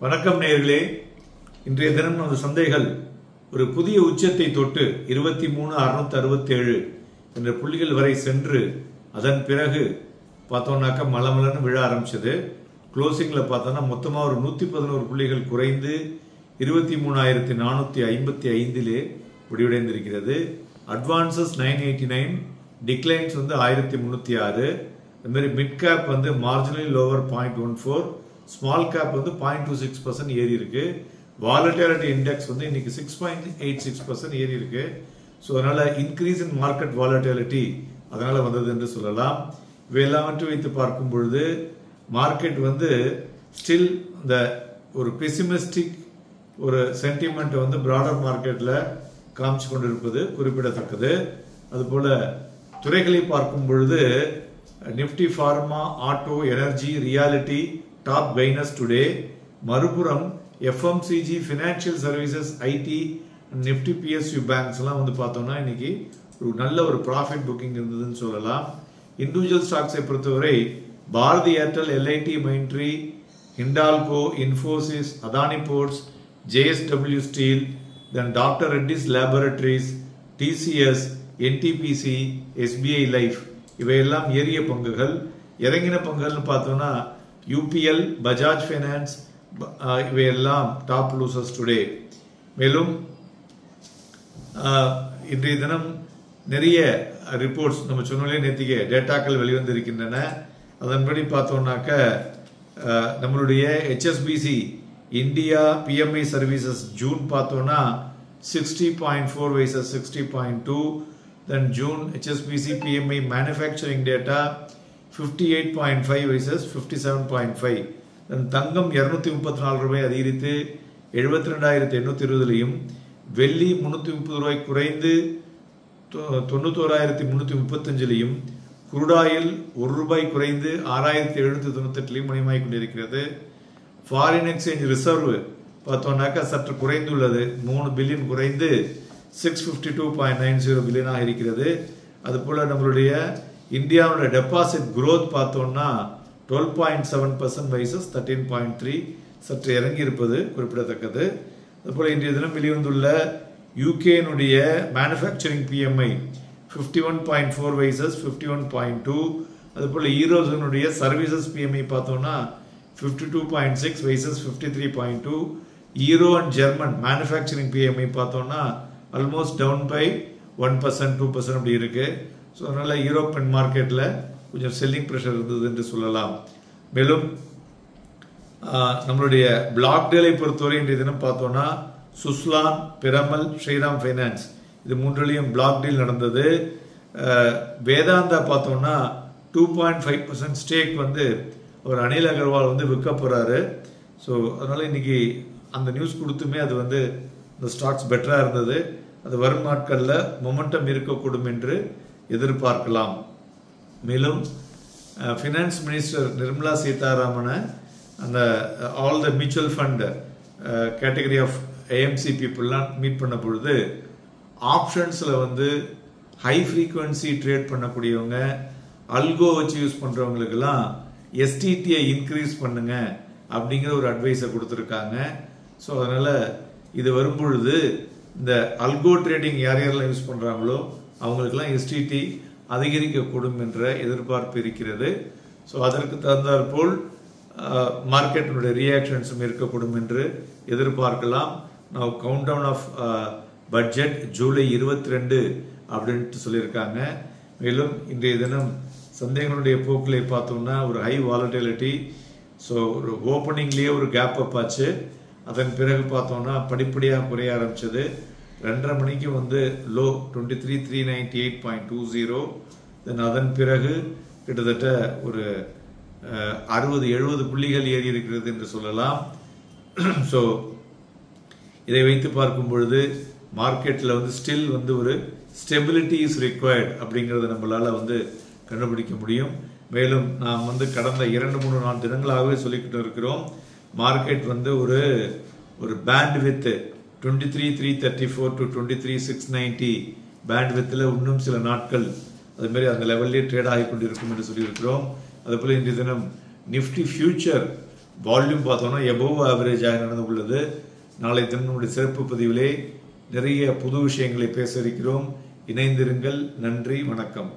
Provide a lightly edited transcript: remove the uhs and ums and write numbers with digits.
வணக்கம் நேயர்களே. இன்றைய தினம் நமது சந்தைகள் ஒரு புதிய உச்சத்தை தொட்டு 23,667 என்ற புள்ளிகள் வரை சென்று அதன் பிறகு பார்த்தோம்னாக்க மலமலன்னு விழ ஆரம்பிச்சது. க்ளோசிங்ல பார்த்தோம்னா மொத்தமா ஒரு 111 புள்ளிகள் குறைந்து 23,455 முடிவடைந்திருக்கிறது. Advances 989, declines 1306. இந்த மாதிரி mid cap marginally lower 0.14, small cap 0.26% ஏறி இருக்கு. வாலட்டிலிட்டி இண்டெக்ஸ் இன்னைக்கு 6.86% ஏறி இருக்கு. ஸோ அதனால இன்க்ரீஸ் இன் மார்க்கெட் வாலட்டிலிட்டி அதனால வந்தது என்று சொல்லலாம். இவையெல்லாவற்றை வைத்து பார்க்கும் பொழுது மார்க்கெட் ஸ்டில் இந்த ஒரு பெசிமிஸ்டிக் ஒரு சென்டிமெண்ட் பிராடர் மார்க்கெட்ல காமிச்சு கொண்டிருப்பது குறிப்பிடத்தக்கது. அதுபோல துறைகளை பார்க்கும் பொழுது Nifty pharma, auto, energy, realty top gainers today. மறுபுறம் FMCG, financial services, IT, Nifty PSU banks எல்லாம் பார்த்தோம்னா இன்னைக்கு ஒரு நல்ல ஒரு ப்ராஃபிட் புக்கிங் இருந்ததுன்னு சொல்லலாம். இண்டிவிஜுவல் ஸ்டாக்ஸை பொறுத்தவரை Bharti Airtel, LIT, Mindtree, Hindalco, Infosys, Adani ports, JSW steel, then doctor Reddy's laboratories, TCS, NTPC, SBI லைஃப் இவையெல்லாம் ஏறிய பங்குகள். இறங்கின பங்குகள்னு பார்த்தோம்னா UPL, பஜாஜ் ஃபைனான்ஸ் இவையெல்லாம் டாப் லூசர்ஸ் டுடே. மேலும் இன்றைய தினம் நிறைய ரிப்போர்ட்ஸ் நம்ம சொன்னாலே நேத்திக்கு டேட்டாக்கள் வெளிவந்திருக்கின்றன. அதன்படி பார்த்தோம்னாக்க நம்மளுடைய HSBC India PMI services June பார்த்தோம்னா 60.4 versus 60.2. Then June HSBC PMI manufacturing data 58.5 versus 57.5. தங்கம் 234 ரூபாய் அதிகரித்து 72,820 வெள்ளி 330 ரூபாய் குறைந்து 91,335 குருடாயில் 1 ரூபாய் குறைந்து 6,798 மணிமாய் கொண்டிருக்கிறது. ஃபாரின் எக்ஸ்சேஞ்ச் ரிசர்வ் பார்த்தோம்னாக்கா சற்று குறைந்துள்ளது, 3 பில்லியன் குறைந்து 652.90 பில்லியனாக இருக்கிறது. அதுபோல நம்மளுடைய இந்தியாவோட டெபாசிட் குரோத் பார்த்தோம்னா 12.7% வைசஸ் 13.3 சற்று இறங்கி இருப்பது குறிப்பிடத்தக்கது. அதுபோல இன்றைய தினம் வெளிவந்துள்ள யூகேனுடைய மேனுஃபேக்சரிங் PMI 51.4 வைசஸ் 51.2. அதுபோல ஈரோசனுடைய சர்வீசஸ் PMI பார்த்தோம்னா 52.6 vices 53.2. Zero and German manufacturing PMI பார்த்தோம்னா ஆல்மோஸ்ட் டவுன் பை 1%, 2% அப்படி இருக்கு. ஸோ அதனால யூரோப்பியன் மார்க்கெட்ல கொஞ்சம் செல்லிங் ப்ரெஷர் இருந்தது என்று சொல்லலாம். மேலும் நம்மளுடைய பிளாக் டேலை பொறுத்தவரை இன்றைய தினம் பார்த்தோம்னா சுஸ்லான், பிரமல், ஸ்ரீராம் ஃபைனான்ஸ் இது மூன்றிலையும் பிளாக் டீல் நடந்தது. வேதாந்தா பார்த்தோம்னா 2.5% ஸ்டேக் அவர் அனில் அகர்வால் விற்க போறாரு. ஸோ அதனால இன்னைக்கு அந்த நியூஸ் கொடுத்துமே அது இந்த ஸ்டாக்ஸ் பெட்டரா இருந்தது. அது வரும் நாட்களில் மொமெண்டம் இருக்கக்கூடும் என்று எதிர்பார்க்கலாம். மேலும் ஃபினான்ஸ் மினிஸ்டர் நிர்மலா சீதாராமனை அந்த all the mutual fund category of AMC பீப்புளெலாம் மீட் பண்ண பொழுது ஆப்ஷன்ஸில் ஹை ஃப்ரீக்குவன்சி ட்ரேட் பண்ணக்கூடியவங்க, அல்கோ வச்சு யூஸ் பண்ணுறவங்களுக்கெல்லாம் STTயை இன்க்ரீஸ் பண்ணுங்க அப்படிங்கிற ஒரு அட்வைஸை கொடுத்துருக்காங்க. ஸோ அதனால் இது வரும்பொழுது இந்த அல்கோ ட்ரேடிங் யார் யாரெல்லாம் யூஸ் பண்ணுறாங்களோ அவங்களுக்கெல்லாம் STT அதிகரிக்கக்கூடும் என்ற எதிர்பார்ப்பு இருக்கிறது. ஸோ அதற்கு தகுந்தாற்போல் மார்க்கெட்டினுடைய ரியாக்ஷன்ஸும் இருக்கக்கூடும் என்று எதிர்பார்க்கலாம். நான் countdown of budget July 22 அப்படின்ட்டு சொல்லியிருக்காங்க. மேலும் இன்றைய தினம் சந்தைகளுடைய போக்குகளை பார்த்தோம்னா ஒரு ஹை வாலட்டிலிட்டி. ஸோ ஒரு ஓப்பனிங்லேயே ஒரு கேப் அப் ஆச்சு. அதன் பிறகு பார்த்தோம்னா படிப்படியாக குறைய ஆரம்பிச்சது. 2:30 மணிக்கு லோ 23,398.20. தென் அதன் பிறகு கிட்டத்தட்ட ஒரு 60-70 புள்ளிகள் ஏறி இருக்கிறது என்று சொல்லலாம். ஸோ இதை வைத்து பார்க்கும் பொழுது மார்க்கெட்டில் ஸ்டில் ஒரு ஸ்டெபிலிட்டி இஸ் ரிக்வயர்ட் அப்படிங்கிறத நம்மளால கண்டுபிடிக்க முடியும். மேலும் நாம் கடந்த 2-3-4 தினங்களாகவே சொல்லிக்கிட்டு இருக்கிறோம். மார்க்கெட் ஒரு பேண்ட் வித் 23,334 to 23,690 பேண்ட் வித்தில் இன்னும் சில நாட்கள் அது மாதிரி அந்த லெவல்லே ட்ரேட் ஆகி கொண்டிருக்கும் என்று சொல்லியிருக்கிறோம். அதுபோல இன்றைய தினம் நிஃப்டி ஃபியூச்சர் வால்யூம் பார்த்தோன்னா எபோவ் ஆவரேஜாக நடந்து உள்ளது. நாளை தினம் நம்முடைய சிறப்பு பதிவிலே நிறைய புது விஷயங்களை பேச இருக்கிறோம். இணைந்திருங்கள். நன்றி, வணக்கம்.